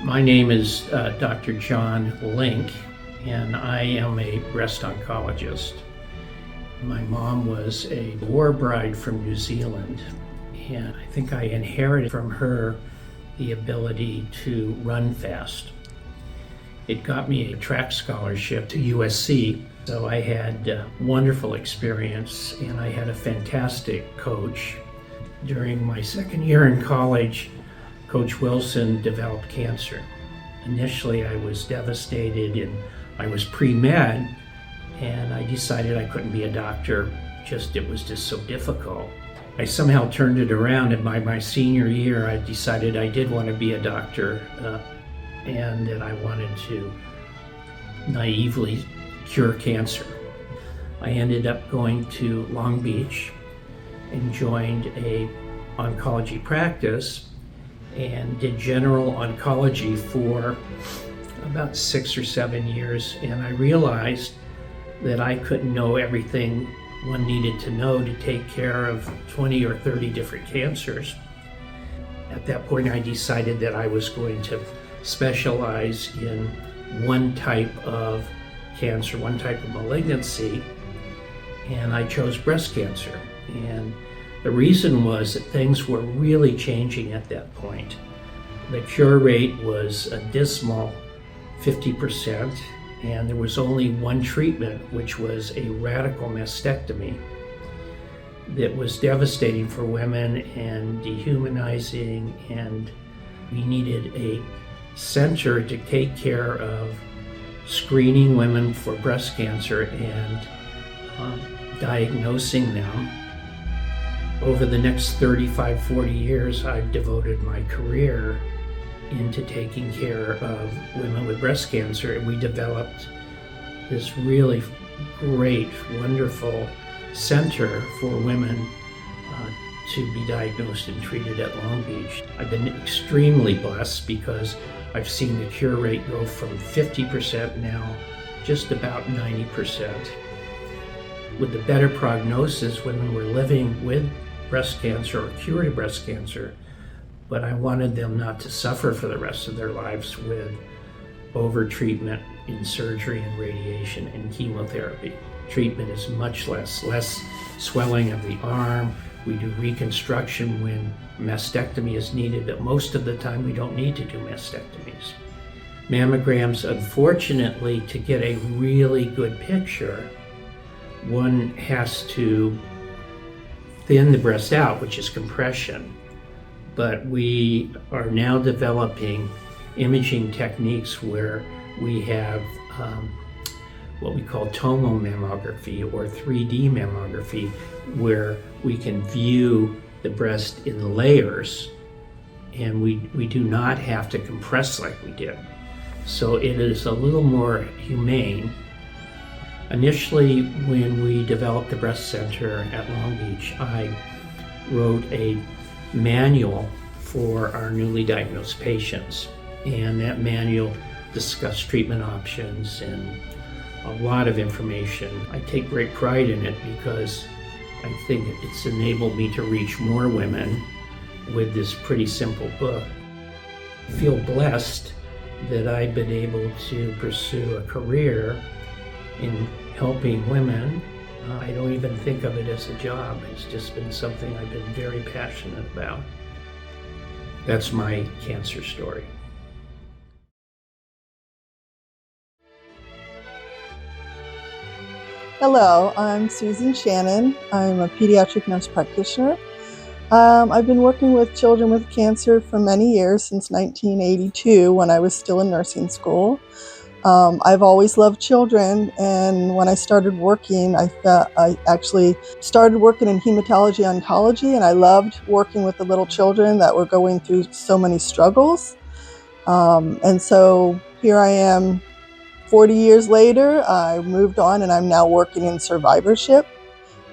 My name is Dr. John Link, and I am a breast oncologist. My mom was a war bride from New Zealand, and I think I inherited from her the ability to run fast. It got me a track scholarship to USC, so I had a wonderful experience, and I had a fantastic coach. During my second year in college, Coach Wilson developed cancer. Initially, I was devastated, and I was pre-med, and I decided I couldn't be a doctor. It was just so difficult. I somehow turned it around, and by my senior year, I decided I did want to be a doctor, and that I wanted to naively cure cancer. I ended up going to Long Beach and joined a oncology practice and did general oncology for about 6 or 7 years, and I realized that I couldn't know everything one needed to know to take care of 20 or 30 different cancers. At that point, I decided that I was going to specialize in one type of cancer, one type of malignancy, and I chose breast cancer. And the reason was that things were really changing at that point. The cure rate was a dismal 50%, and there was only one treatment, which was a radical mastectomy that was devastating for women and dehumanizing, and we needed a center to take care of screening women for breast cancer and diagnosing them. Over the next 35, 40 years, I've devoted my career into taking care of women with breast cancer, and we developed this really great, wonderful center for women to be diagnosed and treated at Long Beach. I've been extremely blessed because I've seen the cure rate go from 50% now just about 90%. With the better prognosis, women were living with breast cancer or cured of breast cancer, but I wanted them not to suffer for the rest of their lives with over-treatment in surgery and radiation and chemotherapy. Treatment is much less swelling of the arm. We do reconstruction when mastectomy is needed, but most of the time we don't need to do mastectomies. Mammograms, unfortunately, to get a really good picture, one has to thin the breast out, which is compression. But we are now developing imaging techniques where we have what we call tomomammography or 3D mammography, where we can view the breast in layers, and we do not have to compress like we did. So it is a little more humane. Initially, when we developed the breast center at Long Beach, I wrote a manual for our newly diagnosed patients, and that manual discussed treatment options and a lot of information. I take great pride in it because I think it's enabled me to reach more women with this pretty simple book. I feel blessed that I've been able to pursue a career in helping women. I don't even think of it as a job. It's just been something I've been very passionate about. That's my cancer story. Hello, I'm Susan Shannon. I'm a pediatric nurse practitioner. I've been working with children with cancer for many years, since 1982 when I was still in nursing school. I've always loved children, and when I started working, I actually started working in hematology oncology, and I loved working with the little children that were going through so many struggles. And so here I am 40 years later. I moved on, and I'm now working in survivorship,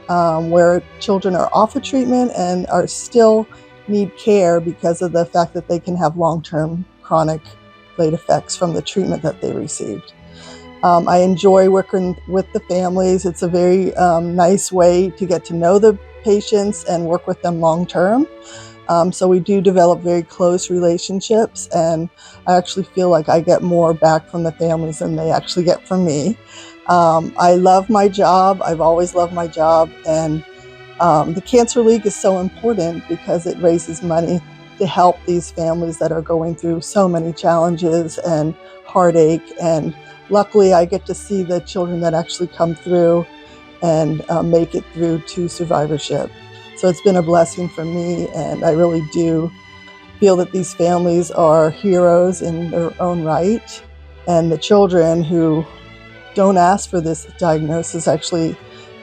where children are off of treatment and are still need care because of the fact that they can have long-term chronic late effects from the treatment that they received. I enjoy working with the families. It's a very nice way to get to know the patients and work with them long-term. So we do develop very close relationships, and I actually feel like I get more back from the families than they actually get from me. I love my job. I've always loved my job, and the Cancer League is so important because it raises money to help these families that are going through so many challenges and heartache. And luckily, I get to see the children that actually come through and make it through to survivorship. So it's been a blessing for me, and I really do feel that these families are heroes in their own right. And the children who don't ask for this diagnosis actually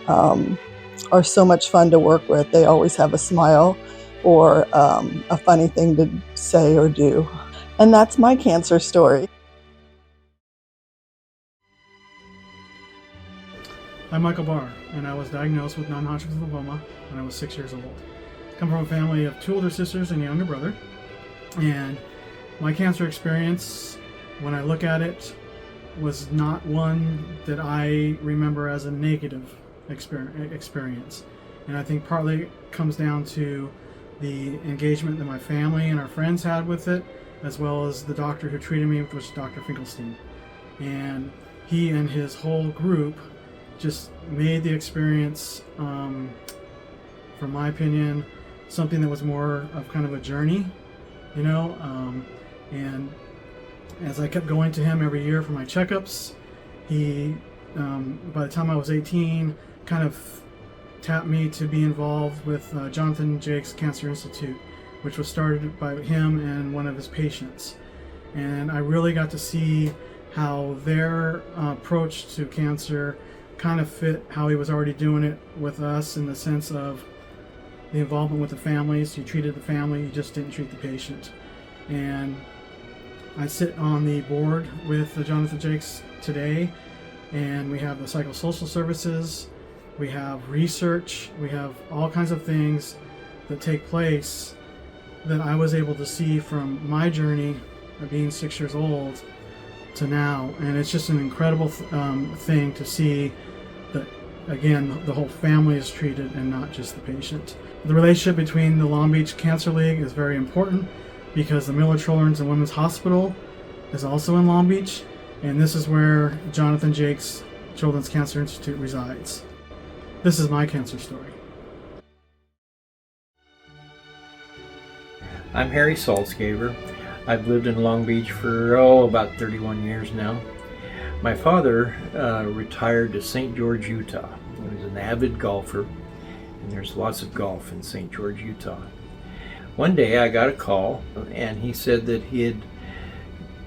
are so much fun to work with. They always have a smile or a funny thing to say or do. And that's my cancer story. I'm Michael Barr, and I was diagnosed with non-Hodgkin's lymphoma when I was 6 years old. I come from a family of 2 older sisters and a younger brother, and my cancer experience, when I look at it, was not one that I remember as a negative experience. And I think partly it comes down to the engagement that my family and our friends had with it, as well as the doctor who treated me, which was Dr. Finkelstein. And he and his whole group just made the experience, from my opinion, something that was more of kind of a journey, you know. And as I kept going to him every year for my checkups, he, by the time I was 18, kind of tapped me to be involved with Jonathan Jake's Cancer Institute, which was started by him and one of his patients. And I really got to see how their approach to cancer kind of fit how he was already doing it with us, in the sense of the involvement with the families. You treated the family, you just didn't treat the patient. And I sit on the board with the Jonathan Jakes today, and we have the psychosocial services, we have research, we have all kinds of things that take place that I was able to see from my journey of being 6 years old to now. And it's just an incredible thing to see that, again, the whole family is treated and not just the patient. The relationship between the Long Beach Cancer League is very important because the Miller Children's and Women's Hospital is also in Long Beach, and this is where Jonathan Jake's Children's Cancer Institute resides. This is my cancer story. I'm Harry Salzgaver. I've lived in Long Beach for, about 31 years now. My father retired to St. George, Utah. He was an avid golfer, and there's lots of golf in St. George, Utah. One day I got a call, and he said that he had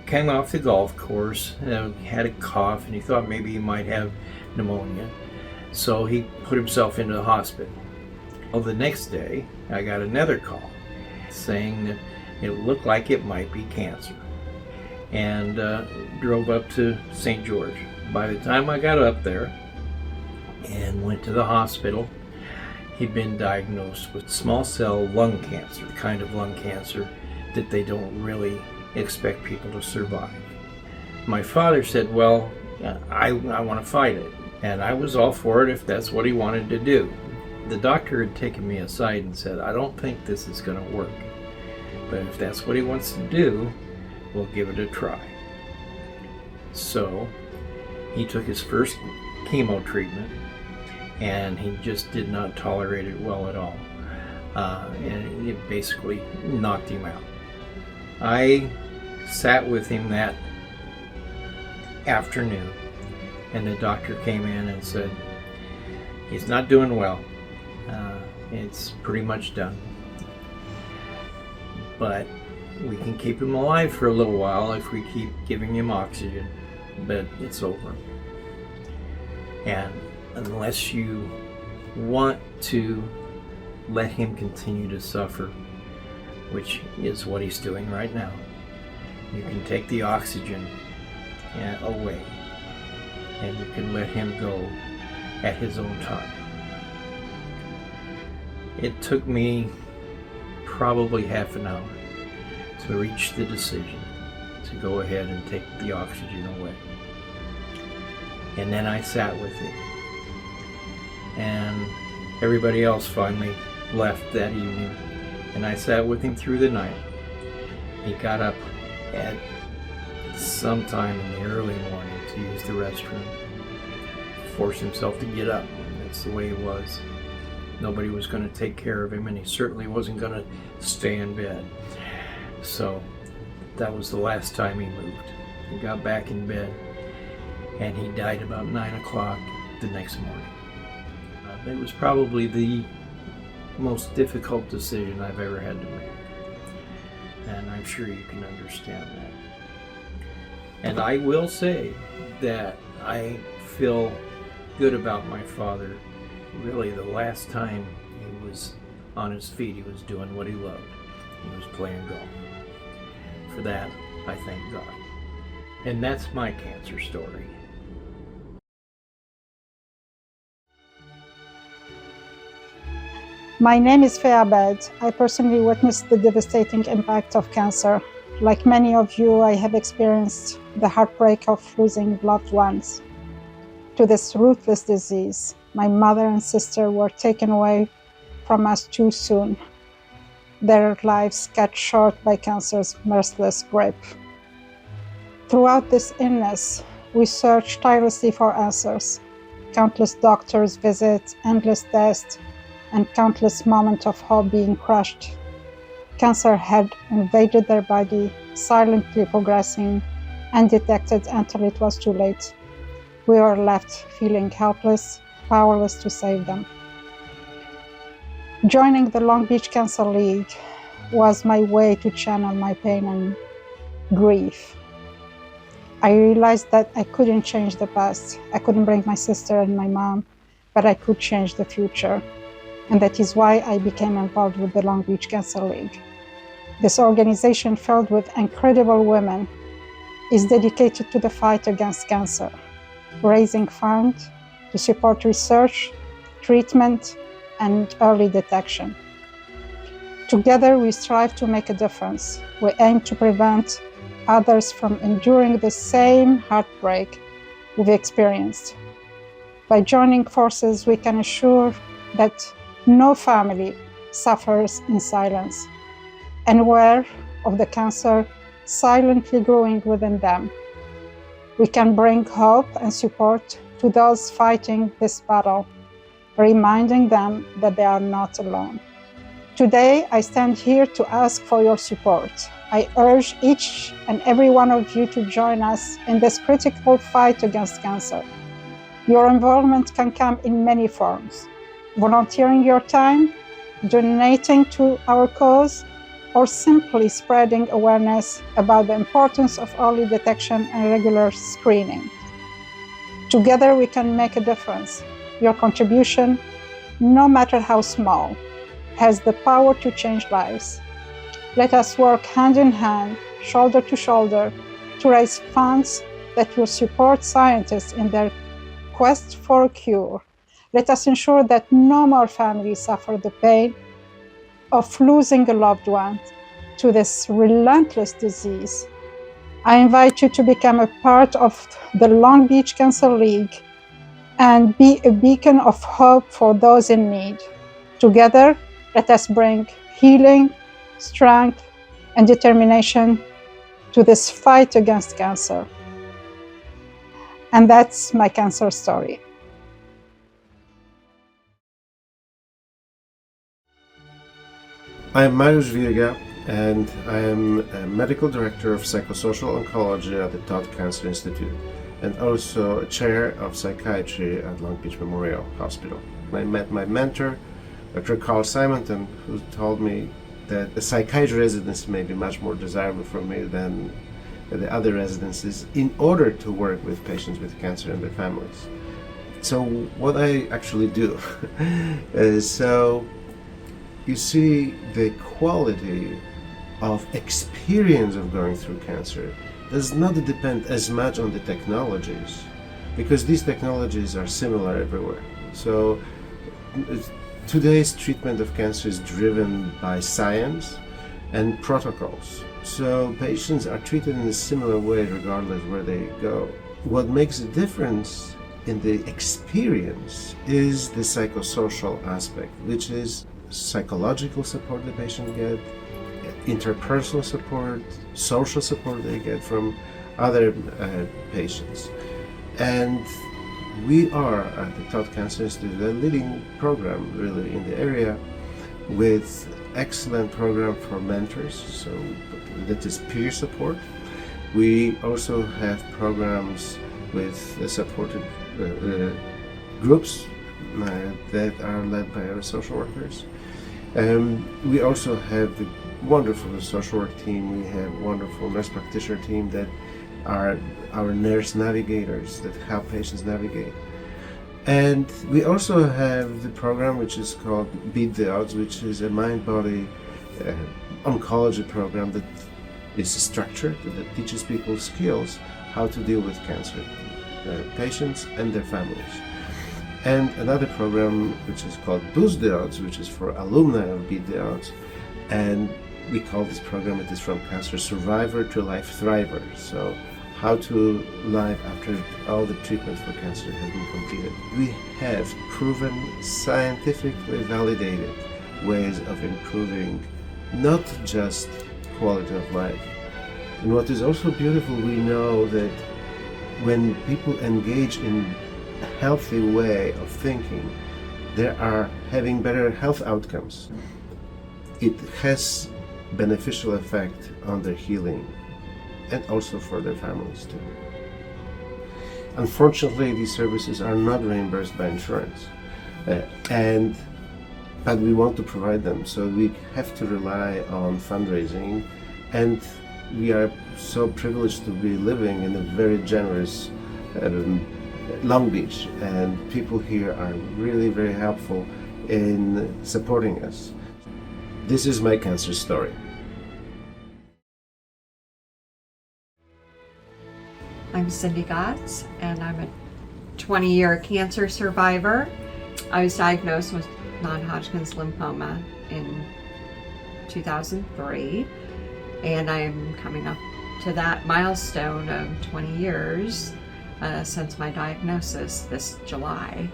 came off the golf course, had a cough, and he thought maybe he might have pneumonia. So he put himself into the hospital. Well, the next day I got another call saying that it looked like it might be cancer, and drove up to St. George. By the time I got up there and went to the hospital, he'd been diagnosed with small cell lung cancer, the kind of lung cancer that they don't really expect people to survive. My father said, well, I want to fight it, and I was all for it if that's what he wanted to do. The doctor had taken me aside and said, I don't think this is going to work, but if that's what he wants to do, we'll give it a try. So he took his first chemo treatment, and he just did not tolerate it well at all. And it basically knocked him out. I sat with him that afternoon, and the doctor came in and said, he's not doing well. It's pretty much done. But we can keep him alive for a little while if we keep giving him oxygen, but it's over. And unless you want to let him continue to suffer, which is what he's doing right now, you can take the oxygen away, and you can let him go at his own time. It took me probably half an hour to reach the decision to go ahead and take the oxygen away. And then I sat with him. And everybody else finally left that evening. And I sat with him through the night. He got up at sometime in the early morning to use the restroom. Forced himself to get up. That's the way he was. Nobody was going to take care of him, and he certainly wasn't going to stay in bed. So that was the last time he moved. He got back in bed, and he died about 9 o'clock the next morning. It was probably the most difficult decision I've ever had to make. And I'm sure you can understand that. And I will say that I feel good about my father. Really, the last time he was on his feet, he was doing what he loved. He was playing golf. For that, I thank God. And that's my cancer story. My name is Fea Abed. I personally witnessed the devastating impact of cancer. Like many of you, I have experienced the heartbreak of losing loved ones to this ruthless disease. My mother and sister were taken away from us too soon. Their lives cut short by cancer's merciless grip. Throughout this illness, we searched tirelessly for answers. Countless doctors' visits, endless tests, and countless moments of hope being crushed. Cancer had invaded their body, silently progressing, undetected until it was too late. We were left feeling helpless, powerless to save them. Joining the Long Beach Cancer League was my way to channel my pain and grief. I realized that I couldn't change the past. I couldn't bring my sister and my mom, but I could change the future. And that is why I became involved with the Long Beach Cancer League. This organization, filled with incredible women, is dedicated to the fight against cancer, raising funds to support research, treatment, and early detection. Together, we strive to make a difference. We aim to prevent others from enduring the same heartbreak we've experienced. By joining forces, we can assure that no family suffers in silence, and aware of the cancer silently growing within them. We can bring hope and support to those fighting this battle, reminding them that they are not alone. Today, I stand here to ask for your support. I urge each and every one of you to join us in this critical fight against cancer. Your involvement can come in many forms: volunteering your time, donating to our cause, or simply spreading awareness about the importance of early detection and regular screening. Together, we can make a difference. Your contribution, no matter how small, has the power to change lives. Let us work hand in hand, shoulder to shoulder, to raise funds that will support scientists in their quest for a cure. Let us ensure that no more families suffer the pain of losing a loved one to this relentless disease. I invite you to become a part of the Long Beach Cancer League and be a beacon of hope for those in need. Together, let us bring healing, strength, and determination to this fight against cancer. And that's my cancer story. I am Mariusz Virga, and I am a medical director of psychosocial oncology at the Todd Cancer Institute, and also a chair of psychiatry at Long Beach Memorial Hospital. I met my mentor, Dr. Carl Simonton, who told me that a psychiatry residency may be much more desirable for me than the other residencies in order to work with patients with cancer and their families. So what I actually do is, so you see, the quality of experience of going through cancer does not depend as much on the technologies, because these technologies are similar everywhere. So Today's treatment of cancer is driven by science and protocols. So patients are treated in a similar way regardless where they go. What makes a difference in the experience is the psychosocial aspect, which is psychological support the patient gets, interpersonal support, social support they get from other patients. And we are at the Todd Cancer Institute a leading program really in the area with excellent program for mentors, so that is peer support. We also have programs with supported groups that are led by our social workers. We also have a wonderful social work team. We have a wonderful nurse practitioner team that are our nurse navigators that help patients navigate. And we also have the program which is called Beat the Odds, which is a mind-body oncology program that is structured, that teaches people skills how to deal with cancer patients and their families. And another program which is called Boost the Odds, which is for alumni of Beat the Odds. And we call this program, it is from cancer survivor to life thriver. So how to live after all the treatment for cancer has been completed. We have proven, scientifically validated ways of improving not just quality of life. And what is also beautiful, we know that when people engage in a healthy way of thinking, they are having better health outcomes. It has beneficial effect on their healing and also for their families too. Unfortunately, these services are not reimbursed by insurance, but we want to provide them, so we have to rely on fundraising, and we are so privileged to be living in a very generous Long Beach, and people here are really very helpful in supporting us. This is my cancer story. I'm Cindy Gotts, and I'm a 20-year cancer survivor. I was diagnosed with non-Hodgkin's lymphoma in 2003, and I'm coming up to that milestone of 20 years since my diagnosis this July.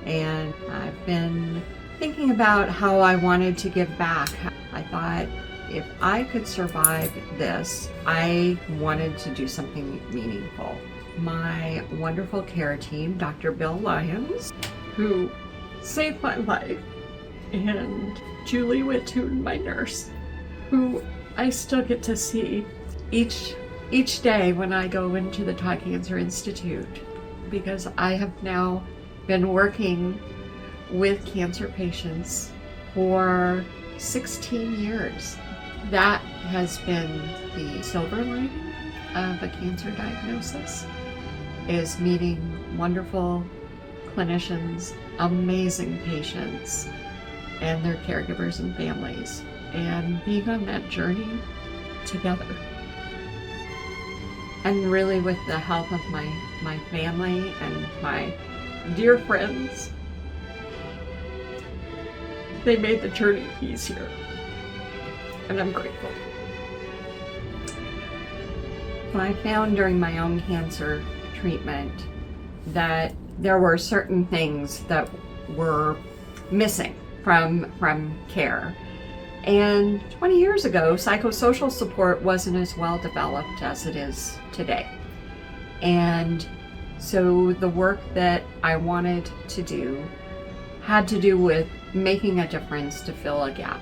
And I've been thinking about how I wanted to give back. I thought, if I could survive this, I wanted to do something meaningful. My wonderful care team, Dr. Bill Lyons, who saved my life, and Julie Wittoon, my nurse, who I still get to see each day when I go into the Todd Cancer Institute, because I have now been working with cancer patients for 16 years. That has been the silver lining of a cancer diagnosis, is meeting wonderful clinicians, amazing patients, and their caregivers and families, and being on that journey together. And really with the help of my family and my dear friends, they made the journey easier. And I'm grateful. I found during my own cancer treatment that there were certain things that were missing from care. And 20 years ago, psychosocial support wasn't as well developed as it is today. And so the work that I wanted to do had to do with making a difference to fill a gap.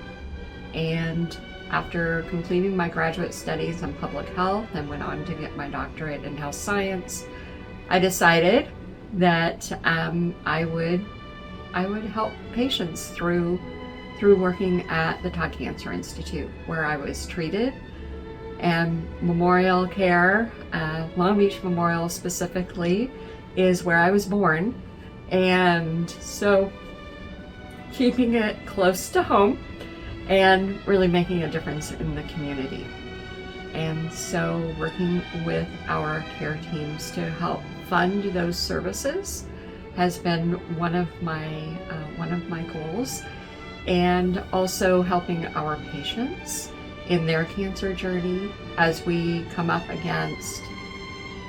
And after completing my graduate studies in public health and went on to get my doctorate in health science, I decided that I would help patients through working at the Todd Cancer Institute, where I was treated. And Memorial Care, Long Beach Memorial specifically, is where I was born. And so keeping it close to home and really making a difference in the community. And so working with our care teams to help fund those services has been one of my goals. and also helping our patients in their cancer journey as we come up against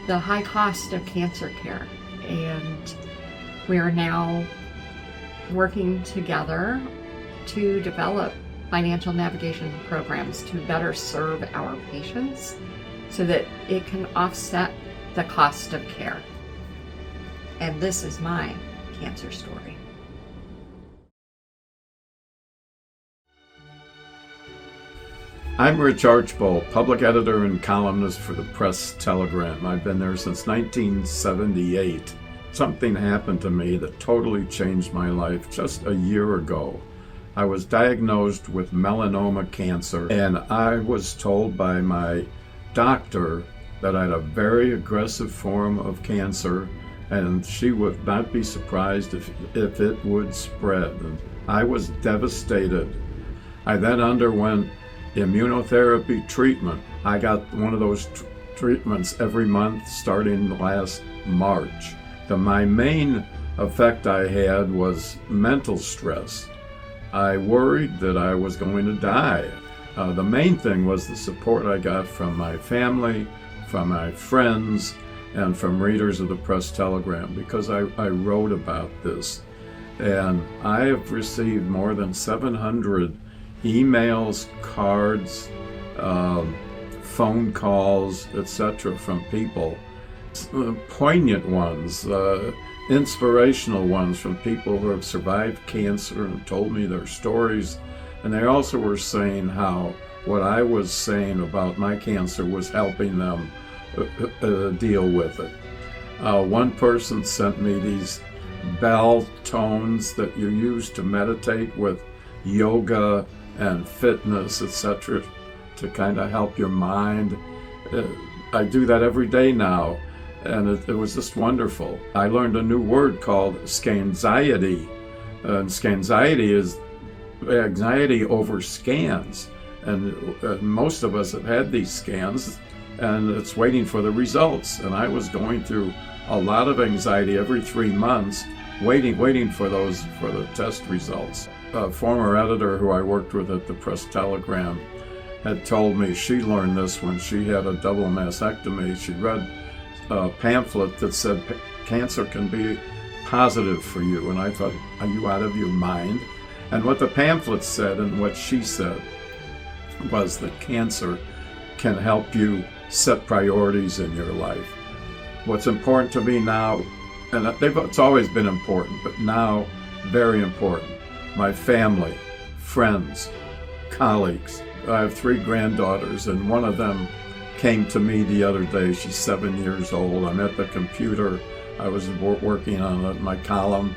the high cost of cancer care. And we are now working together to develop financial navigation programs to better serve our patients so that it can offset the cost of care. And this is my cancer story. I'm Rich Archbold, public editor and columnist for the Press-Telegram. I've been there since 1978. Something happened to me that totally changed my life just a year ago. I was diagnosed with melanoma cancer, and I was told by my doctor that I had a very aggressive form of cancer, and she would not be surprised if it would spread. And I was devastated. I then underwent immunotherapy treatment. I got one of those treatments every month starting last March. My main effect I had was mental stress. I worried that I was going to die. The main thing was the support I got from my family, from my friends, and from readers of the Press-Telegram, because I wrote about this. And I have received more than 700 emails, cards, phone calls, etc. from people. Poignant ones, inspirational ones from people who have survived cancer and told me their stories. And they also were saying how what I was saying about my cancer was helping them deal with it. One person sent me these bell tones that you use to meditate with yoga and fitness, etc., to kind of help your mind. I do that every day now, and it was just wonderful. I learned a new word called scanxiety, and scanxiety is anxiety over scans, and most of us have had these scans, and it's waiting for the results. And I was going through a lot of anxiety every 3 months, waiting for the test results. A former editor who I worked with at the Press-Telegram had told me she learned this when she had a double mastectomy. She read a pamphlet that said cancer can be positive for you, and I thought, are you out of your mind? And what the pamphlet said and what she said was that cancer can help you set priorities in your life. What's important to me now, and it's always been important, but now very important, my family, friends, colleagues. I have 3 granddaughters, and one of them came to me the other day. She's 7 years old. I'm at the computer. I was working on my column,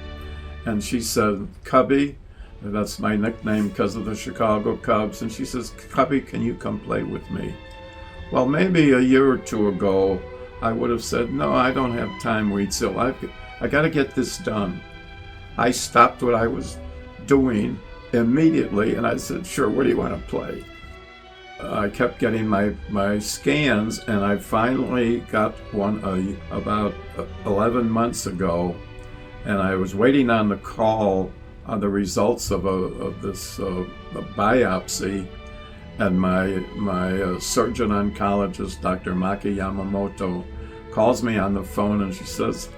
and she said, "Cubby," that's my nickname because of the Chicago Cubs, and she says, "Cubby, can you come play with me?" Well, maybe a year or 2 ago, I would have said, "No, I don't have time, Weedsel. I got to get this done." I stopped what I was doing immediately, and I said, "Sure, what do you want to play?" I kept getting my scans, and I finally got one about 11 months ago, and I was waiting on the call on the results of this biopsy, and my surgeon oncologist, Dr. Maki Yamamoto, calls me on the phone, and she says,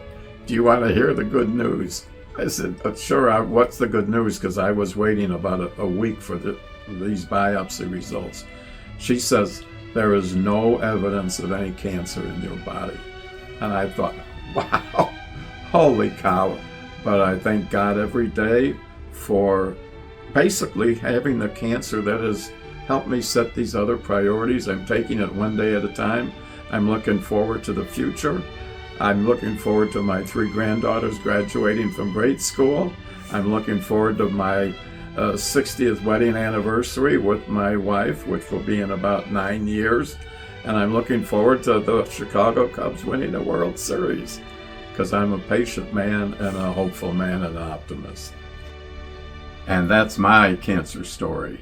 "Do you want to hear the good news?" I said, "Sure, what's the good news?" Because I was waiting about a week for these biopsy results. She says, "There is no evidence of any cancer in your body." And I thought, wow, holy cow. But I thank God every day for basically having the cancer that has helped me set these other priorities. I'm taking it one day at a time. I'm looking forward to the future. I'm looking forward to my 3 granddaughters graduating from grade school. I'm looking forward to my 60th wedding anniversary with my wife, which will be in about 9 years. And I'm looking forward to the Chicago Cubs winning the World Series, because I'm a patient man and a hopeful man and an optimist. And that's my cancer story.